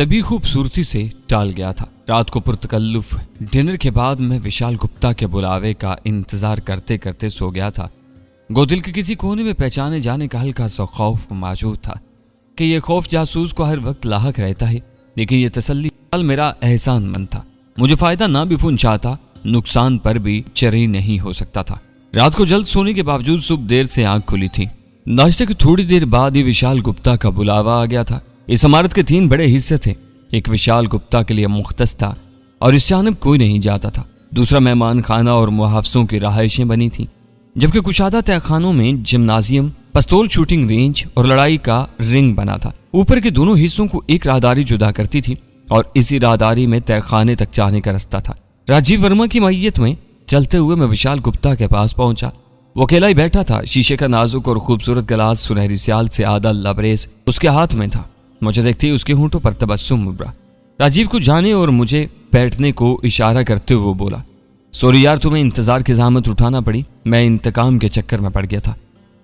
तभी खूबसूरती से टाल गया था। रात को पुरतकल्लुफ डिनर के बाद मैं विशाल गुप्ता के बुलावे का इंतजार करते करते सो गया था। दिल के किसी कोने में पहचाने जाने का हल्का सा खौफ मौजूद था कि यह खौफ जासूस को हर वक्त लाहक रहता है, लेकिन यह तसल्ली मेरा एहसानमंद था। मुझे फायदा ना भी पहुंचाता, नुकसान पर भी चरी नहीं हो सकता था। रात को जल्द सोने के बावजूद सुबह देर से आंख खुली थी। नाश्ते की थोड़ी देर बाद ही विशाल गुप्ता का बुलावा आ गया था। इस इमारत के 3 बड़े हिस्से थे। एक विशाल गुप्ता के लिए मुख्तस था और इस जानब कोई नहीं जाता था। दूसरा मेहमान खाना और मुहाफिजों की रहायशें बनी थी, जबकि कुछ आधा तहखानों में जिम्नाजियम, पिस्तौल शूटिंग रेंज और लड़ाई का रिंग बना था। ऊपर के दोनों हिस्सों को एक राहदारी जुदा करती थी और इसी राहदारी में तहखाने तक जाने का रास्ता था। राजीव वर्मा की मैयत में चलते हुए मैं विशाल गुप्ता के पास पहुंचा। वो अकेला ही बैठा था। शीशे का नाजुक और खूबसूरत गिलास सुनहरी स्याल से आधा लबरेज उसके हाथ में था। मुझे देखते ही उसके होंठों पर तबस्सुम उभरा। राजीव को जाने और मुझे बैठने को इशारा करते हुए बोला, सॉरी यार, तुम्हें इंतजार की ज़हमत उठाना पड़ी। मैं इंतकाम के चक्कर में पड़ गया था।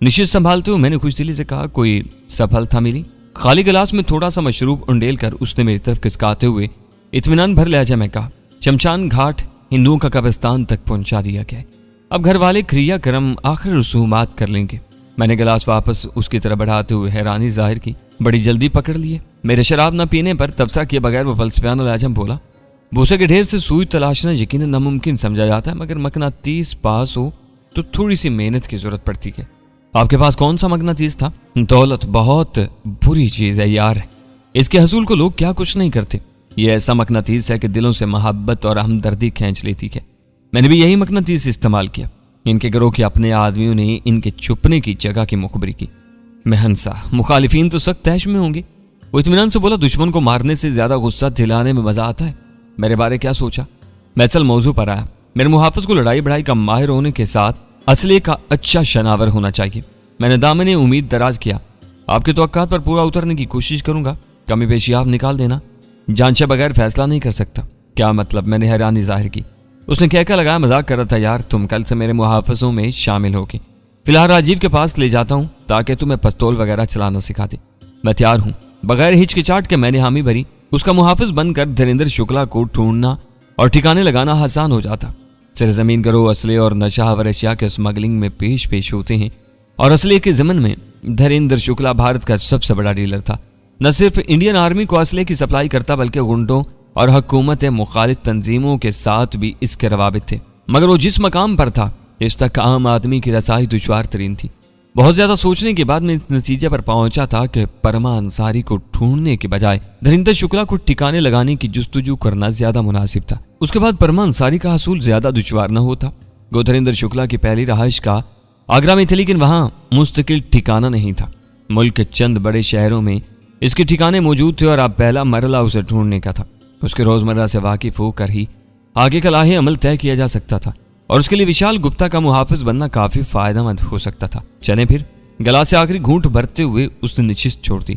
निश्चित संभालते हुए मैंने खुशदिली से कहा, कोई सफलता मिली? खाली गिलास में थोड़ा सा मशरूब उंडेल कर उसने मेरी तरफ खिसकाते हुए इत्मीनान भर लहजा में कहा, शमशान घाट हिंदुओं का कब्रिस्तान तक पहुंचा दिया गया। अब घर वाले क्रिया कर्म आखिर रसूमात कर लेंगे। मैंने गिलास वापस उसकी तरफ बढ़ाते हुए हैरानी जाहिर की। बड़ी जल्दी पकड़ लिए। मेरे शराब न पीने पर तबसरा किए बगैर वो फलसफियाना लहजा में बोला, भूसे के ढेर से सुई तलाशना यकीनन नामुमकिन समझा जाता है, मगर मकनातीस पास हो तो थोड़ी सी मेहनत की जरूरत पड़ती है। आपके पास कौन सा मकनातीस था? दौलत बहुत बुरी चीज है यार, इसके हसूल को लोग क्या कुछ नहीं करते। यह ऐसा मकनातीस है कि दिलों से मोहब्बत और हमदर्दी खींच लेती है। मैंने भी यही मकनातीस इस्तेमाल किया। इनके घरों के अपने आदमियों ने इनके छुपने की जगह की मुखबरी की। मैं हंसा। मुखालिफिन तो सख्त तैश में होंगे। वो इत्मीनान से बोला, दुश्मन को मारने से ज्यादा गुस्सा दिलाने में मजा आता है। मेरे बारे क्या सोचा? मैं असल मौजू पर आया। मेरे मुहाफिज को लड़ाई बढ़ाई का माहिर होने के साथ असले का अच्छा शनावर होना चाहिए। मैंने दामने उम्मीद दराज किया। आपके तवक्कात पर पूरा उतरने की कोशिश करूंगा, कमी पेशी आप निकाल देना। जांचे बगैर फैसला नहीं कर सकता। क्या मतलब? मैंने हैरानी जाहिर की। उसने कहकर लगाया, मजाक कर रहा था यार, तुम कल से मेरे मुहाफिजों में शामिल होगी। फिलहाल राजीव के पास ले जाता हूँ ताकि तुम्हें पिस्तौल वगैरह चलाना सिखा दे। मैं तैयार हूँ। बगैर हिचकिचाहट के मैंने हामी भरी। उसका मुहाफिज बनकर धीरेन्द्र शुक्ला को ढूंढना और ठिकाने लगाना आसान हो जाता। सरजमीन गिरोह असले और नशावर अशिया के स्मगलिंग में पेश होते हैं और असले के ज़मन में धीरेन्द्र शुक्ला भारत का सबसे बड़ा डीलर था। न सिर्फ इंडियन आर्मी को असले की सप्लाई करता, बल्कि गुंडों और हुकूमत मुखालिफ तंजीमों के साथ भी इसके रवाबित थे। मगर वो जिस मकाम पर था, इस तक आम आदमी की रसाई दुश्वार तरीन थी। बहुत ज्यादा सोचने के बाद मैं इस नतीजे पर पहुंचा था कि परमा अंसारी को ढूंढने के बजाय धीरेन्द्र शुक्ला को ठिकाने लगाने की जुस्तजू करना ज्यादा मुनासिब था। उसके बाद परमा अंसारी का हसूल ज्यादा दुश्वार न होता। गो धीरेन्द्र शुक्ला की पहली रहाइश का आगरा में थी, लेकिन वहां मुस्तकिल ठिकाना नहीं था। मुल्क के चंद बड़े शहरों में इसके ठिकाने मौजूद थे और अब पहला मरला उसे ढूंढने का था। उसके रोजमर्रा से वाकिफ होकर ही आगे का लाहे अमल तय किया जा सकता था और उसके लिए विशाल गुप्ता का मुहाफिज बनना काफी फायदेमंद हो सकता था। चले फिर। गिलास से आखिरी घूंट भरते हुए उसने निशिस्त छोड़ दी।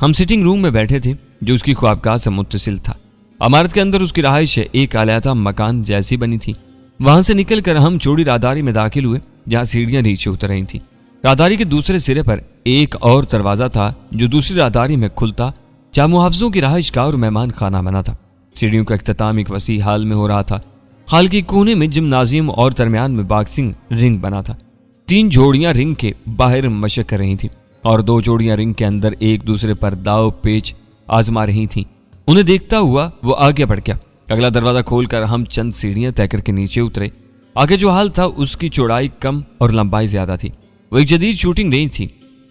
हम सिटिंग रूम में बैठे थे जो उसकी ख्वाबगाह से मुत्तसिल था। इमारत के अंदर उसकी रहाइश एक आलियाता मकान जैसी बनी थी। वहां से निकलकर हम चौड़ी राहदारी में दाखिल हुए जहाँ सीढ़ियां नीचे उतर रही थी। राहदारी के दूसरे सिरे पर एक और दरवाजा था जो दूसरी राहदारी में खुलता, जहाँ मुहाफिजों की रहाइश का और मेहमान खाना बना था। सीढ़ियों का इख्तिताम एक वसी हाल में हो रहा था। हाल के कोने में जिम्नाजियम और दरमियान में बॉक्सिंग रिंग बना था। 3 जोड़ियां रिंग के बाहर मशक कर रही थी और 2 जोड़ियां रिंग के अंदर एक दूसरे पर दाव पेच आजमा रही थीं। उन्हें देखता हुआ वो आगे बढ़ गया। अगला दरवाजा खोलकर हम चंद सीढ़ियां तय करके नीचे उतरे। आगे जो हाल था उसकी चौड़ाई कम और लंबाई ज्यादा थी। वो एक जदीद शूटिंग रेंज थी।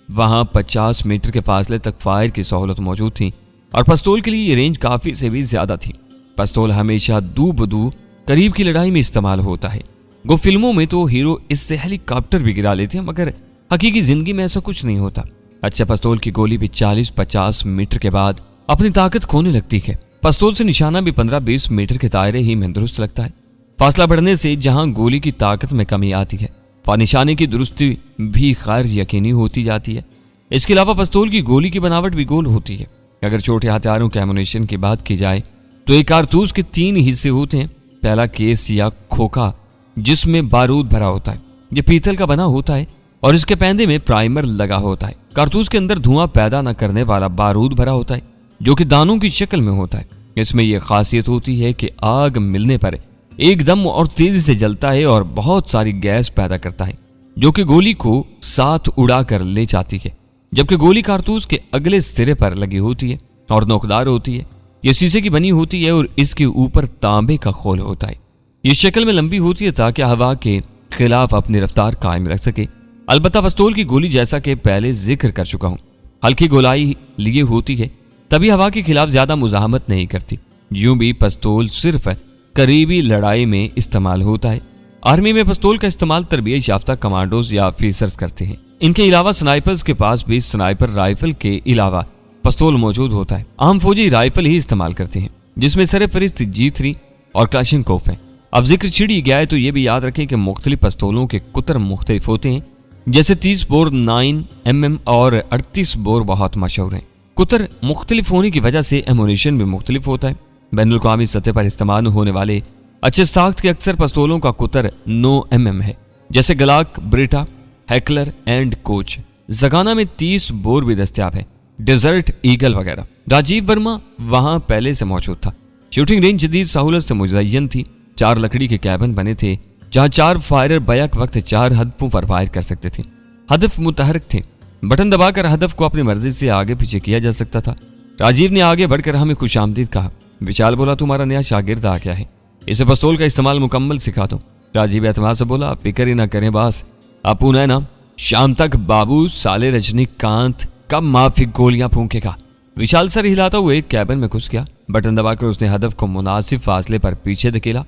वहां 50 मीटर के फासले तक फायर की सहूलत मौजूद थी और पिस्तौल के लिए ये रेंज काफी से भी ज्यादा थी। पिस्तौल हमेशा दू बदू करीब की लड़ाई में इस्तेमाल होता है। गो फिल्मों में तो हीरो इससे हेलीकॉप्टर भी गिरा लेते हैं, मगर हकीकी जिंदगी में ऐसा कुछ नहीं होता। अच्छा, पिस्तौल की गोली भी 40-50 मीटर के बाद अपनी ताकत खोने लगती है। पिस्तौल से निशाना भी 15-20 मीटर के दायरे ही में दुरुस्त लगता है। फासला बढ़ने से जहां गोली की ताकत में कमी आती है, निशाने की दुरुस्ती भी खैर यकीनी होती जाती है। इसके अलावा पिस्तौल की गोली की बनावट भी गोल होती है। अगर छोटे हथियारों के एमुनेशन की बात की जाए तो एक कारतूस के 3 हिस्से होते हैं। पहला केस या खोखा जिसमें बारूद भरा होता है। यह पीतल का बना होता है और इसके पैंदे में प्राइमर लगा होता है। कारतूस के अंदर धुआं पैदा न करने वाला बारूद भरा होता है। जो कि दानों की शक्ल में होता है। इसमें यह खासियत होती है कि आग मिलने पर एकदम और तेजी से जलता है और बहुत सारी गैस पैदा करता है, जो कि गोली को साथ उड़ा कर ले जाती है। जबकि गोली कारतूस के अगले सिरे पर लगी होती है और नोकदार होती है। यह शीशे की बनी होती है और इसके ऊपर तांबे का खोल होता है। ये शक्ल में लंबी होती है ताकि हवा के खिलाफ अपनी रफ्तार कायम रख सके। अलबत्ता पिस्तौल की गोली, जैसा कि पहले जिक्र कर चुका हूं, हल्की गोलाई लिए होती है, तभी हवा के खिलाफ ज्यादा मुजाहमत नहीं करती। यूं भी पिस्तौल सिर्फ करीबी लड़ाई में इस्तेमाल होता है। आर्मी में पिस्तौल का इस्तेमाल तरबियत याफ्ता कमांडोज या ऑफिसर्स करते हैं। इनके अलावा स्नाइपर्स के पास भी स्नाइपर राइफल के अलावा पिस्तौल मौजूद होता है। आम फौजी राइफल ही इस्तेमाल करते हैं, जिसमें सरफहरिस्त G3 और क्लाशिनकोफ है। अब जिक्र छिड़ी गया है तो ये भी याद रखें कि मुख्तलिफ पिस्तौलों के कुतर मुख्तलिफ होते हैं। जैसे 30 बोर 9mm और 38 बोर बहुत मशहूर हैं। कुतर मुख्तलिफ होने की वजह से एमुनिशन भी मुख्तलिफ होता है। बैनुल-अक़वामी सतह पर इस्तेमाल होने वाले अच्छे साख्त के अक्सर पिस्तौलों का कुतर 9mm है, जैसे गलाक, ब्रिटा, हैकलर एंड कोच। जगाना में 30 बोर भी दस्तयाब है, डेजर्ट ईगल वगैरह। राजीव वर्मा वहां पहले से मौजूद था। शूटिंग रेंज जदीद सहूलत से मुज़य्यन थी। 4 लकड़ी के कैबिन बने थे, जहां 4 फायरर बैक वक्त 4 हदफों पर फायर कर सकते थे। हदफ मुतहरक थे, बटन दबाकर हदफ को अपनी मर्जी से आगे पीछे किया जा सकता था। राजीव ने आगे बढ़कर हमें खुशामदीद कहा। विशाल बोला, तुम्हारा नया शागिर्द आ गया है, इसे पिस्तौल का इस्तेमाल मुकम्मल सिखा दो। राजीव एतमाद से बोला, फिक्र ही ना करें बास, अपू है ना, शाम तक बाबू साले रजनीकांत कब माफिक गोलियां फूंकेगा। विशाल सर हिलाता हुए कैबिन में घुस गया। बटन दबाकर उसने हदफ को मुनासिब फासले पर पीछे धकेला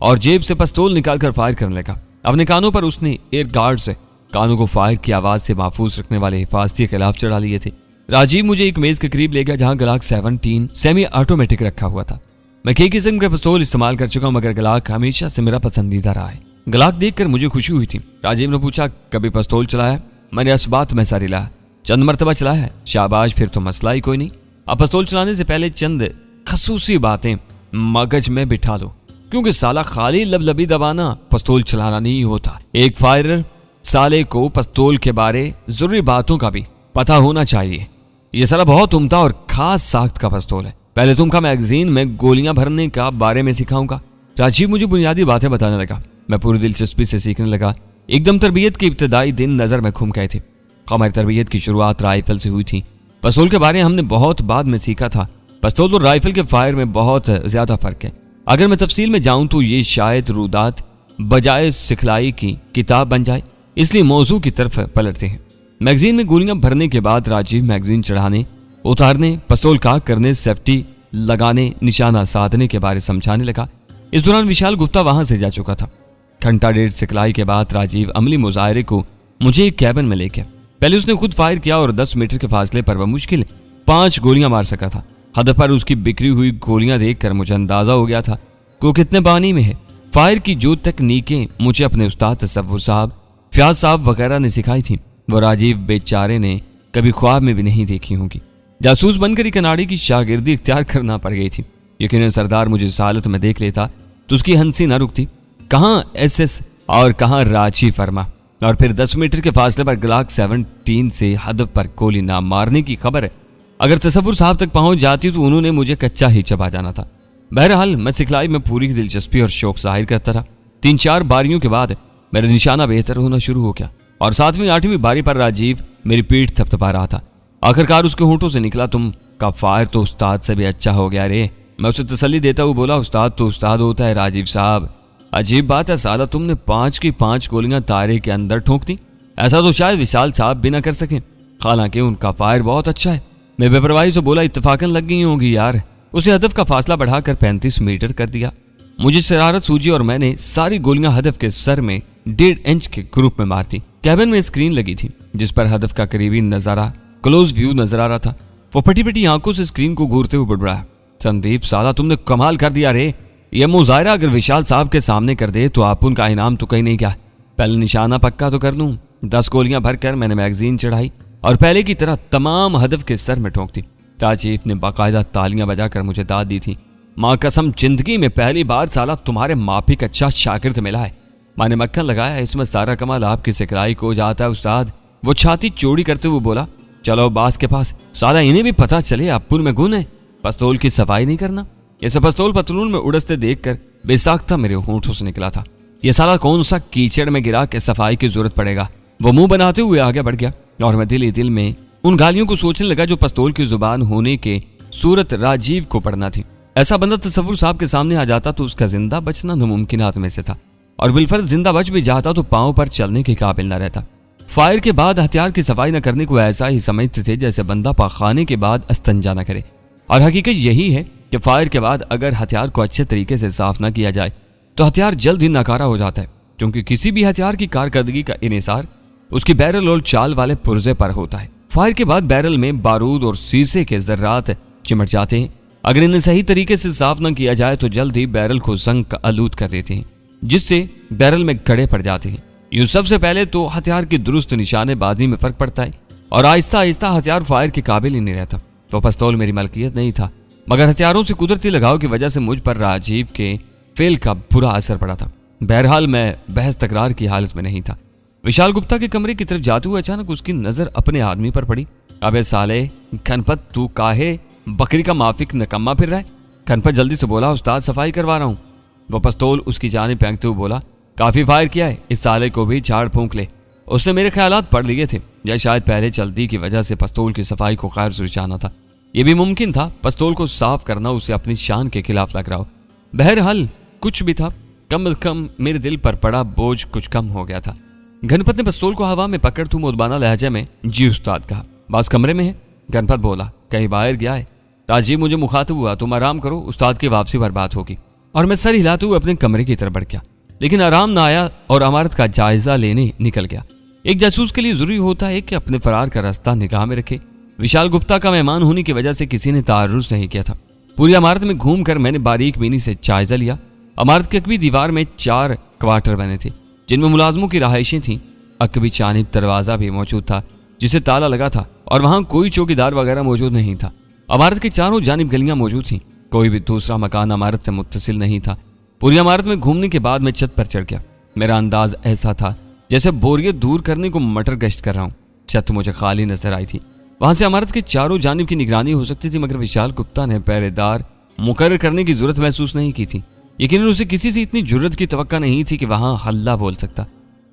और जेब से पिस्तौल निकालकर फायर करने लगा। अपने कानों पर उसने एयर गार्ड से कानों को फायर की आवाज से महफूज रखने वाले हिफाजती खिलाफ चढ़ा लिए थे। राजीव मुझे एक मेज के करीब ले गया जहां गलाक 17 सेमी ऑटोमेटिक रखा हुआ था। मैं कई किस्म के पिस्तौल इस्तेमाल कर चुका हूं, मगर गलाक हमेशा से मेरा पसंदीदा रहा है। गलाक देखकर मुझे खुशी हुई थी। राजीव ने पूछा, कभी पिस्तौल चलाया? मैंने इस बात में सारी लाया, चंद मरतबा चलाया है। शाबाश, फिर तो मसला ही कोई नहीं। अब पिस्तौल चलाने से पहले चंद खसूसी बातें मगज में बिठा लो, क्योंकि साला खाली लबलबी दबाना पिस्तौल चलाना नहीं होता। एक फायरर साले को पिस्तौल के बारे जरूरी बातों का भी पता होना चाहिए। यह साला बहुत उम्दा और खास साख्त का पिस्तौल है। पहले तुमका मैगजीन में गोलियां भरने का बारे में सिखाऊंगा। राजीव मुझे बुनियादी बातें बताने लगा। मैं पूरी दिलचस्पी से सीखने लगा। एकदम तरबियत के इब्तदाई दिन नजर में घूम गए थे। हमारी तरबियत की शुरुआत राइफल से हुई थी। पिस्तौल के बारे में हमने बहुत बाद में सीखा था। पिस्तौल और राइफल के फायर में बहुत ज्यादा फर्क है। अगर मैं तफसील में जाऊं तो ये शायद रुदात बजाय सिखलाई की किताब बन जाए, इसलिए मौजू की तरफ पलटते हैं। मैगजीन में गोलियां भरने के बाद राजीव मैगजीन चढ़ाने, उतारने, पिस्तौल काक करने, सेफ्टी लगाने, निशाना साधने के बारे समझाने लगा। इस दौरान विशाल गुप्ता वहां से जा चुका था। घंटा डेढ़ सिखलाई के बाद राजीव अमली मुजाहरे को मुझे एक कैबिन में ले गया। पहले उसने खुद फायर किया और 10 मीटर के फासले पर बमुश्किल 5 गोलियां मार सका था। हद पर उसकी बिखरी हुई गोलियां देखकर मुझे अंदाजा हो गया था कि वो कितने बानी में है। फायर की जो तकनीकें मुझे अपने उस्ताद तसव्वुर साहब, फयाज साहब वगैरह ने सिखाई थी, वो राजीव बेचारे ने कभी ख्वाब में भी नहीं देखी होंगी। जासूस बनकर ही कनाडी की शागिर्दी इख्तियार करना पड़ गई थी। यकीनन सरदार मुझे इस हालत में देख लेता तो उसकी हंसी न रुकती। कहाँ SS और कहाँ राची फरमा। और फिर 10 मीटर के फासले पर गलाक 17 से हदफ पर गोली ना मारने की खबर अगर तसव्वुर साहब तक पहुंच जाती तो उन्होंने मुझे कच्चा ही चबा जाना था। बहरहाल मैं सिखलाई में पूरी दिलचस्पी और शौक जाहिर करता रहा। 3-4 बारियों के बाद मेरा निशाना बेहतर होना शुरू हो गया और 7वीं-8वीं बारी पर राजीव मेरी पीठ थपथपा रहा था। आखिरकार उसके होंठों से निकला, तुम का फायर तो उस्ताद से भी अच्छा हो गया रे। मैं उसे तसल्ली देता हुआ बोला, उस्ताद तो उस्ताद होता है राजीव साहब। अजीब बात है साला, तुमने 5 की 5 गोलियां तारे के अंदर ठोंक दी। ऐसा तो शायद विशाल साहब भी ना कर सके, हालांकि उनका फायर बहुत अच्छा है। मैं बेपरवाही से बोला, इत्तेफाकन लग गई होंगी यार। उसे हदफ का फासला बढ़ाकर 35 मीटर कर दिया। मुझे शरारत सूझी और मैंने सारी गोलियां हदफ के सर में 1.5 इंच के ग्रुप में मार दी। कैबिन में स्क्रीन लगी थी जिस पर हदफ का करीबी नजारा क्लोज व्यू नजर आ रहा था। वो फटी फटी आंखों से स्क्रीन को घूरते हुए बड़बड़ाया, संदीप साला तुमने कमाल कर दिया रे। यह मुजाहरा अगर विशाल साहब के सामने कर दे तो आप उनका इनाम तो कहीं नहीं क्या। पहले निशाना पक्का तो कर लूं। 10 गोलियां भरकर मैंने मैगजीन चढ़ाई और पहले की तरह तमाम हदफ के सर में ठोंक दी। राजीव ने बाकायदा तालियां बजाकर मुझे दाद दी थी। माँ कसम, जिंदगी में पहली बार साला तुम्हारे माफिक अच्छा शागिर्द मिला है। मैंने मक्खन लगाया, इसमें सारा कमाल आपकी सिखलाई को जाता है उस्ताद। वो छाती चौड़ी करते हुए बोला, चलो बास के पास, साला इन्हें भी पता चले अपुन में गुण है, पिस्तौल की सफाई नहीं करना। ये सब पिस्तौल पतलून में उड़सते देखकर बेसाख्ता मेरे होंठों से निकला था। ये साला कौन सा कीचड़ में गिरा के सफाई की जरूरत पड़ेगा। वो मुंह बनाते हुए आगे बढ़ गया और मैं दिल ही दिल में उन गालियों को सोचने लगा जो पिस्तौल की जुबान होने के सूरत राजीव को पड़ना थी। ऐसा बंदा तसव्वुर साहब के सामने आ जाता तो उसका जिंदा बचना नामुमकिनात में से था, और बिलफर्ज जिंदा बच भी जाता तो पांव पर चलने के काबिल न रहता। फायर के बाद हथियार की सफाई न करने को ऐसा ही समझते थे जैसे बंदा पाखाने के बाद अस्तंजा न करे, और हकीकत यही है कि फायर के बाद अगर हथियार को अच्छे तरीके से साफ न किया जाए तो हथियार जल्द ही नकारा हो जाता है, क्योंकि किसी भी हथियार की कारकर्दगी का इन्हिसार उसकी बैरल और चाल वाले पुर्जे पर होता है। फायर के बाद बैरल में बारूद और शीशे के जर्रात चिमट जाते हैं। अगर इन्हें सही तरीके से साफ न किया जाए तो जल्द ही बैरल को जंग का आलूद कर देते हैं, जिससे बैरल में गड़े पड़ जाते हैं। यूं सबसे पहले तो हथियार की दुरुस्त निशानेबाजी में फर्क पड़ता है, और आहिस्ता आहिस्ता हथियार फायर के काबिल ही नहीं रहता। तो पिस्तौल मेरी मलकियत नहीं था, मगर हथियारों से कुदरती लगाव की वजह से मुझ पर राजीव के फेल का बुरा असर पड़ा था। बहरहाल मैं बहस तकरार की हालत में नहीं था। विशाल गुप्ता के कमरे की तरफ जाते हुए अचानक उसकी नजर अपने आदमी पर पड़ी। अबे साले खनपत, तू काहे बकरी का माफिक नकम्मा फिर रहा है? खनपत जल्दी से बोला, उस्ताद सफाई करवा रहा हूँ। वह पिस्तौल उसकी जानिब फेंकते हुए बोला, काफी फायर किया है, इस साले को भी झाड़ फूंक ले। उसने मेरे ख्यालात पढ़ लिए थे, या शायद पहले जल्दी की वजह से पिस्तौल की सफाई को खैर सुलझाना था। यह भी मुमकिन था पिस्तौल को साफ करना उसे अपनी शान के खिलाफ लग रहा हो। बहरहाल कुछ भी था, कम अज कम मेरे दिल पर पड़ा बोझ कुछ कम हो गया था। गणपत ने पिस्तौल को हवा में पकड़ तू मुदबाना लहजे में जी उस्ताद कहा। बास कमरे में है? गणपत बोला, कहीं बाहर गया है। राजीव मुझे मुखातिब हुआ, तुम आराम करो, उस्ताद की वापसी पर बात होगी। और मैं सर हिलाते हुए अपने कमरे की तरफ बढ़ गया, लेकिन आराम ना आया और अमारत का जायजा लेने निकल गया। एक जासूस के लिए जरूरी होता है कि अपने फरार का रास्ता निगाह में रखे। विशाल गुप्ता का मेहमान होने की वजह से किसी ने तारुज नहीं किया था। पूरी इमारत में घूमकर मैंने बारीक बीनी से जायजा लिया। इमारत की अकबी दीवार में 4 क्वार्टर बने थे, जिनमें मुलाजमों की रहायशें थीं। अकबी जानिब दरवाजा भी मौजूद था जिसे ताला लगा था, और वहां कोई चौकीदार वगैरह मौजूद नहीं था। इमारत के चारों जानिब गलियां मौजूद थीं। कोई भी दूसरा मकान इमारत से मुत्तसिल नहीं था। पूरी इमारत में घूमने के बाद मैं छत पर चढ़ गया। मेरा अंदाज ऐसा था जैसे बोरियत दूर करने को मटर गश्त कर रहा हूँ। छत मुझे खाली नजर आई थी। वहां से इमारत के चारों जानिब की निगरानी हो सकती थी, मगर विशाल गुप्ता ने पहरेदार मुकर्रर करने की जरूरत महसूस नहीं की थी। यकीनन उसे किसी से इतनी जरूरत की तवक्का नहीं थी कि वहां हल्ला बोल सकता।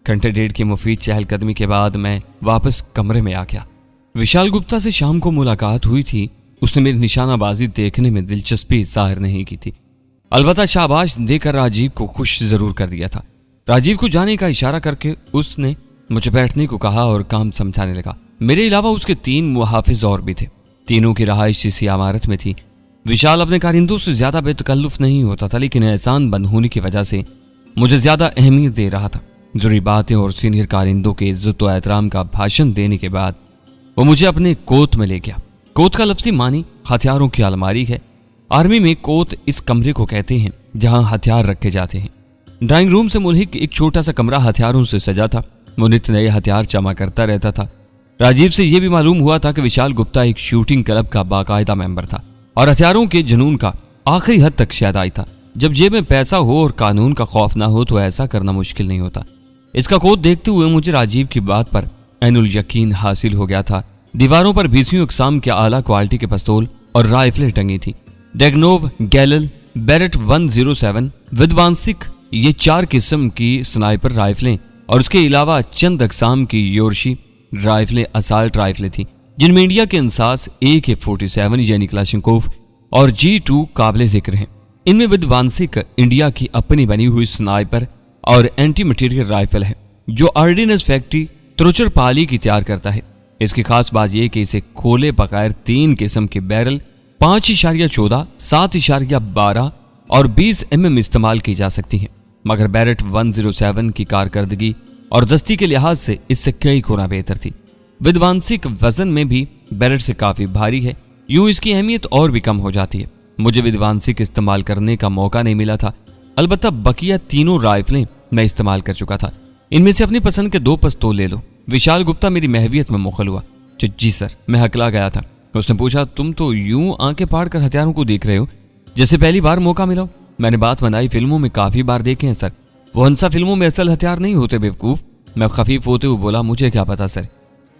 घंटे डेढ़ की मुफीद चहलकदमी के बाद मैं वापस कमरे में आ गया। विशाल गुप्ता से शाम को मुलाकात हुई थी। उसने मेरी निशानाबाजी देखने में दिलचस्पी जाहिर नहीं की थी, अलबत्ता शाबाश देकर राजीव को खुश जरूर कर दिया था। राजीव को जाने का इशारा करके उसने मुझे बैठने को कहा और काम समझाने लगा। मेरे अलावा उसके 3 मुहाफिज और भी थे। तीनों की रहाइश इसी इमारत में थी। विशाल अपने कारिंदों से ज्यादा बेतकल्लुफ नहीं होता था, लेकिन एहसान बंद होने की वजह से मुझे ज्यादा अहमियत दे रहा था। जरूरी बातें और सीनियर कारिंदों के इज्जत व एहतराम का भाषण देने के बाद वो मुझे अपने कोत में ले गया। कोत का लफ्जी मानी हथियारों की अलमारी है। आर्मी में कोत इस कमरे को कहते हैं जहां हथियार रखे जाते हैं। ड्राइंग रूम से मुल्हिक एक छोटा सा कमरा हथियारों से सजा था। वो नित्य नए हथियार जमा करता रहता था। राजीव से यह भी मालूम हुआ था कि विशाल गुप्ता एक शूटिंग क्लब का बाकायदा मेंबर था और हथियारों के जुनून का आखिरी हद तक शहदाई था। जब जेब में पैसा हो और कानून का खौफ ना हो तो ऐसा करना मुश्किल नहीं होता। इसका कोड देखते हुए मुझे राजीव की बात पर ऐनुल यकीन हासिल हो गया था। दीवारों पर 20 अक़साम के आला क्वालिटी के पिस्तौल और राइफलें टंगी थी। डेगनोव, गैलल, बेरेट 107, विद्वांसिक, ये 4 किस्म की स्नाइपर राइफलें और उसके अलावा चंद अक़साम की योरशी राइफलें असाल्ट राइफलें थी, जिनमें इंडिया के अंसास AK-47 यानी क्लाशनकोव और G2 काबिल जिक्र हैं। इनमें विद्वांसिक इंडिया की अपनी बनी हुई स्नाइपर और एंटी मटेरियल राइफल है, जो ऑर्डिनेंस फैक्ट्री त्रुचरपाली की तैयार करता है। इसकी खास बात यह कि इसे खोले बगैर 3 किस्म के बैरल 5.14, 7.12 और 20 mm इस्तेमाल की जा सकती हैं। मगर बैरेट 107 की कारकर्दगी और दस्ती के लिहाज से इससे कई गुना बेहतर थी। विध्वंसिक वजन में भी बैरेट से काफी भारी है, यूं इसकी अहमियत और भी कम हो जाती है। मुझे विध्वंसिक इस्तेमाल करने का मौका नहीं मिला था, अलबत्ता बकिया तीनों राइफलें मैं इस्तेमाल कर चुका था। इनमें से अपनी पसंद के 2 पिस्तौल ले लो। विशाल गुप्ता मेरी महवियत में मुखल हुआ। जी सर, मैं हकला गया था। उसने पूछा, तुम तो यूं आंखें फाड़ कर हथियारों को देख रहे हो जैसे पहली बार मौका मिला हो। मैंने बात बनाई, फिल्मों में काफी बार देखे हैं सर। वो हंसा फिल्मों में असल हथियार नहीं होते बेवकूफ। मैं खफीफ होते हुए बोला, मुझे क्या पता सर।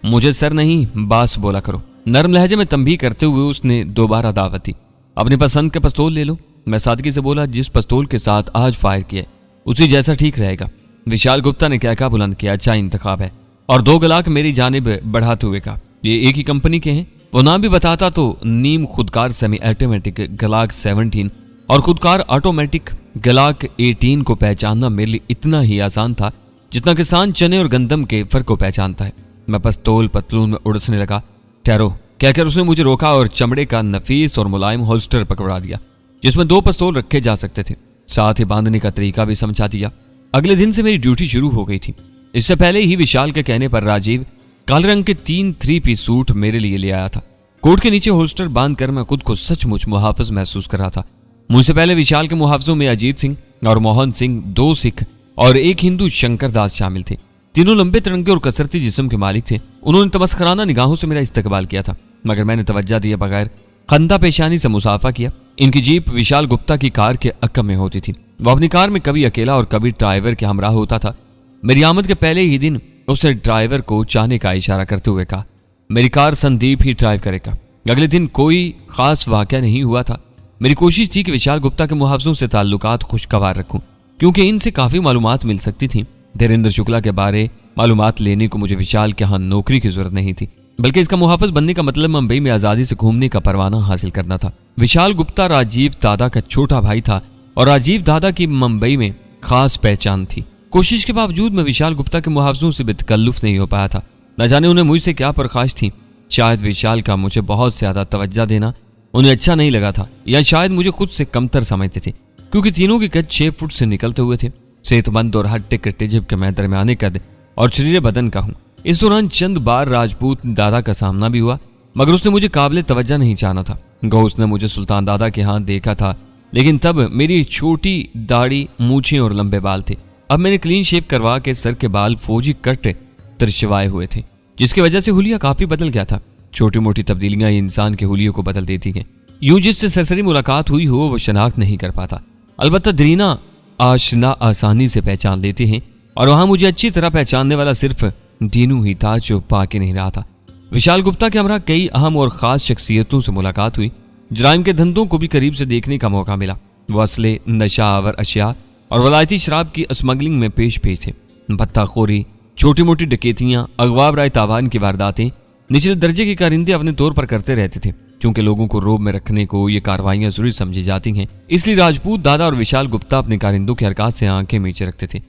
मुझे सर नहीं बास बोला करो। नरम लहजे में तंबीह करते हुए उसने दोबारा दावत दी। अपनी पसंद का पिस्तौल ले लो। मैं सादगी से बोला, जिस पिस्तौल के साथ आज फायर किया उसी जैसा ठीक रहेगा। विशाल गुप्ता ने क्या बुलंद किया, अच्छा इंतखाब है। और 2 गलाक मेरी जानिब बढ़ाते हुए कहा, ये एक ही कंपनी के हैं। वो नाम भी बताता तो नीम खुदकार सेमी ऑटोमेटिक गलाक 17 और खुदकार ऑटोमेटिक गलाक 18 को पहचानना मेरे लिए इतना ही आसान था जितना किसान चने और गंदम के फर्क को पहचानता है। मैं पिस्तौल पतलून में उड़सने लगा। ठहरो कहकर उसने मुझे रोका और चमड़े का नफीस और मुलायम होल्स्टर पकड़ा दिया जिसमें 2 पिस्तौल रखे जा सकते थे। साथ ही बांधने का तरीका भी समझा दिया। अगले दिन से मेरी ड्यूटी शुरू हो गई थी। इससे पहले ही विशाल के कहने पर राजीव काले रंग के 3 3-पीस सूट मेरे लिए ले आया था। कोट के नीचे होल्स्टर बांधकर मैं खुद को सचमुच मुहाफिज महसूस कर रहा था। मुझसे पहले विशाल के मुहाफिजों में अजीत सिंह और मोहन सिंह, 2 सिख और 1 हिंदू शंकर दास शामिल थे। तीनों लंबे तिरंगे और कसरती जिस्म के मालिक थे। उन्होंने तमस्खराना निगाहों से मेरा इस्तकबाल किया था, मगर मैंने तवज्जो दिए बगैर खंदा पेशानी से मुसाफा किया। इनकी जीप विशाल गुप्ता की कार के अक्कम में होती थी। वो अपनी कार में कभी अकेला और कभी ड्राइवर के हमराह होता था। मेरी आमद के पहले ही दिन उसने ड्राइवर को चाहने का इशारा करते हुए कहा, मेरी कार संदीप ही ड्राइव करेगा। अगले दिन कोई खास वाकया नहीं हुआ था। मेरी कोशिश थी कि विशाल गुप्ता के मुहाफिजों से ताल्लुकात खुशगवार रखूं, क्योंकि इनसे काफी मालूमात मिल सकती थी। धीरेन्द्र शुक्ला के बारे मालूमात लेने को मुझे विशाल के यहाँ नौकरी की जरूरत नहीं थी, बल्कि इसका मुहाफिज बनने का मतलब मुंबई में आजादी से घूमने का परवाना हासिल करना था। विशाल गुप्ता राजीव दादा का छोटा भाई था और राजीव दादा की मुंबई में खास पहचान थी। कोशिश के बावजूद मैं विशाल गुप्ता के मुहाफिजों से बेतकल्लुफ नहीं हो पाया था। न जाने उन्हें मुझसे क्या परखाश थी। शायद विशाल का मुझे बहुत ज्यादा तवज्जो देना उन्हें अच्छा नहीं लगा था, या शायद मुझे खुद से कमतर समझते थे, क्योंकि तीनों के कद 6 फुट से निकलते हुए थे। सेहतमंद और हट्टे कट्टे जबकि मैं दरमियाने कद और शरीर बदन का हूँ। इस दौरान चंद बार राजपूत दादा का सामना भी हुआ, मगर उसने मुझे काबिल तवज्जो नहीं जाना था। गो उसने मुझे सुल्तान दादा के यहाँ देखा था, लेकिन तब मेरी छोटी दाढ़ी, मूछें और लंबे बाल थे। अब मैंने क्लीन शेव करवा के सर के बाल फौजी कट तिरछवाए हुए थे, जिसकी वजह से हुलिया काफी बदल गया था। छोटी मोटी तब्दीलियां इंसान के हुलियों को बदल देती हैं। यूं जिससे सरसरी मुलाकात हुई हो वो शनाख्त नहीं कर पाता। अलबत्ता दरीना आशना आसानी से पहचान लेते हैं, और वहां मुझे अच्छी तरह पहचानने वाला सिर्फ डीनू ही था जो पाके नहीं रहा था। विशाल गुप्ता के हमरा कई अहम और खास शख्सियतों से मुलाकात हुई। जराइम के धंधों को भी करीब से देखने का मौका मिला। वो असले, नशा आवर अशिया और वलायती शराब की स्मगलिंग में पेश थे। भत्ताखोरी, छोटी मोटी डकैतियां, अगवा बराए तावान की वारदातें निचले दर्जे के कारिंदे अपने तौर पर करते रहते थे। क्योंकि लोगों को रोब में रखने को ये कार्रवाइयां जरूरी समझी जाती हैं, इसलिए राजपूत दादा और विशाल गुप्ता अपने कारिंदों की हरकत से आंखें नीचे रखते थे।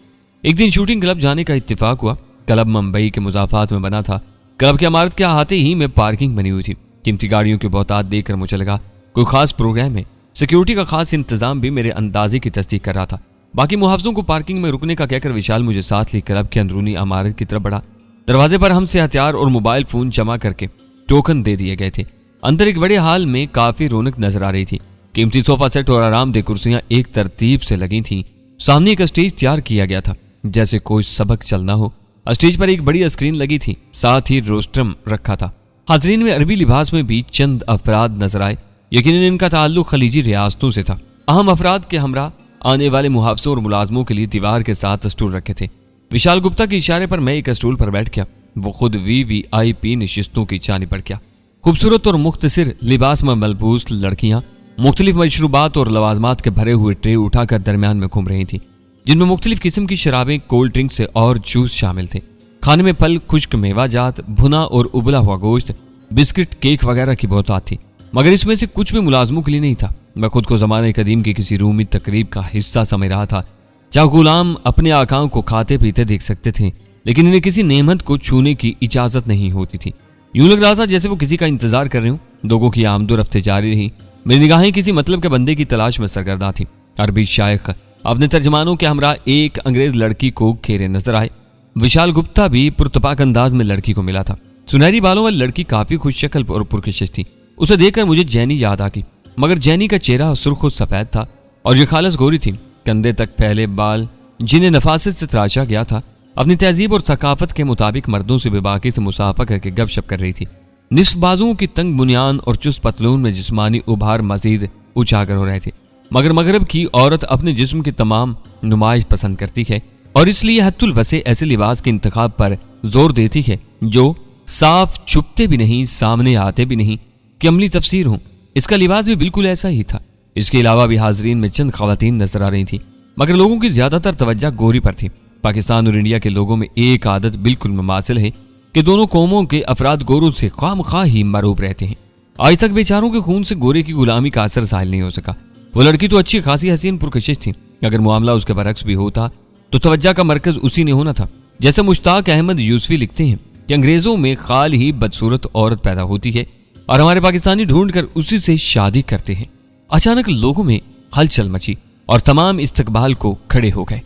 एक दिन शूटिंग क्लब जाने का इत्तेफाक हुआ। क्लब मुंबई के मुजाफात में बना था। क्लब की इमारत के अहाते ही में पार्किंग बनी हुई थी। कीमती गाड़ियों की बहुतात देखकर मुझे लगा कोई खास प्रोग्राम है। सिक्योरिटी का खास इंतजाम भी मेरे अंदाजे की तस्दीक कर रहा था। बाकी मुहाफिजों को पार्किंग में रुकने का कहकर विशाल मुझे साथ ली क्लब की अंदरूनी इमारत की तरफ बढ़ा। दरवाजे पर हमसे हथियार और मोबाइल फोन जमा करके टोकन दे दिए गए थे। अंदर एक बड़े हाल में काफी रौनक नजर आ रही थी। कीमती सोफा सेट और आरामदेह कुर्सियां एक तरतीब से लगी थीं। सामने एक स्टेज तैयार किया गया था, जैसे कोई सबक चलना हो। स्टेज पर एक बड़ी स्क्रीन लगी थी, साथ ही रोस्ट्रम रखा था। हाजरीन में अरबी लिबास में भी चंद अफराद नजर आए। यकीनन इनका ताल्लुक खलीजी रियासतों से था। अहम अफराद के हमरा आने वाले मुहाफिजों और मुलाजमों के लिए दीवार के साथ स्टूल रखे थे। विशाल गुप्ता के इशारे पर मैं एक स्टूल पर बैठ गया। वो खुद VVIP नशिस्तों की चानी पड़ गया। खूबसूरत और मुख्तसिर लिबास में मलबूस लड़कियां मुख्तलिफ मशरूबात और लवाजमात के भरे हुए ट्रे उठाकर दरमियान में घूम रही थी, जिनमें मुख्तलिफ किस्म की शराबें, कोल्ड ड्रिंक्स और जूस शामिल थे। खाने में फल, खुश्क मेवाजात, भुना और उबला हुआ गोश्त, बिस्किट, केक वगैरह की बहुतात थी, मगर इसमें से कुछ भी मुलाजमों के लिए नहीं था। मैं खुद को जमाने कदीम की किसी रूमी तकरीब का हिस्सा समझ रहा था, जहाँ गुलाम अपने आकाओं को खाते पीते देख सकते थे, लेकिन इन्हें किसी नेमत को छूने की इजाजत नहीं होती थी। यूं लग रहा था जैसे वो किसी का इंतजार कर रहे हो। लोगों की आमदोरफ्त जारी रही। मेरी निगाहें किसी मतलब के बंदे की तलाश में सरगर्दा थी। अरबी शायख अपने तर्जमानों के हमरा एक अंग्रेज लड़की को घेरे नजर आए। विशाल गुप्ता भी पुरतपाक अंदाज में लड़की को मिला था। सुनहरी बालों वाली लड़की काफी खुश शक्ल और पुरकशिश थी। उसे देखकर मुझे जैनी याद आ गई, मगर जैनी का चेहरा सुर्ख सफेद था और ये खालस गोरी थी। कंधे तक फैले बाल जिन्हें नफासत से तराशा गया था। अपनी तहजीब और सकाफत के मुताबिक मर्दों से बेबाकी से मुसाफा करके गपशप कर रही थी। निस्फ बाजुओं की तंग बुनियान और चुस्त पतलून में जिस्मानी उभार मजीद उजागर हो रहे थे। मगर मगरब की औरत अपने जिस्म की तमाम नुमाइश पसंद करती है और इसलिए हत्तुल वसे ऐसे लिबास के इंतखाब पर जोर देती है जो साफ छुपते भी नहीं, सामने आते भी नहीं कि अमली तफसीर हो। इसका लिबास भी बिल्कुल ऐसा ही था। इसके अलावा भी हाजरीन में चंद खवातीन नजर आ रही थी, मगर लोगों की ज्यादातर तवज्जो गोरी पर थी। पाकिस्तान और इंडिया के लोगों में एक आदत बिल्कुल मुमासिल है कि दोनों कौमों के अफराद गोरों से खामखा ही मरूब रहते हैं। आज तक बेचारों के खून से गोरे की गुलामी का असर साहिल नहीं हो सका। वो लड़की तो अच्छी खासी हसीन पुरकशिश थी, अगर मामला उसके बरक्स भी होता तो तवज्जो का मरकज उसी ने होना था। जैसे मुश्ताक अहमद यूसुफी लिखते हैं कि अंग्रेजों में खाल ही बदसूरत औरत पैदा होती है और हमारे पाकिस्तानी ढूंढ कर उसी से शादी करते हैं। अचानक लोगों में हलचल मची और तमाम इस्तकबाल को खड़े हो गए।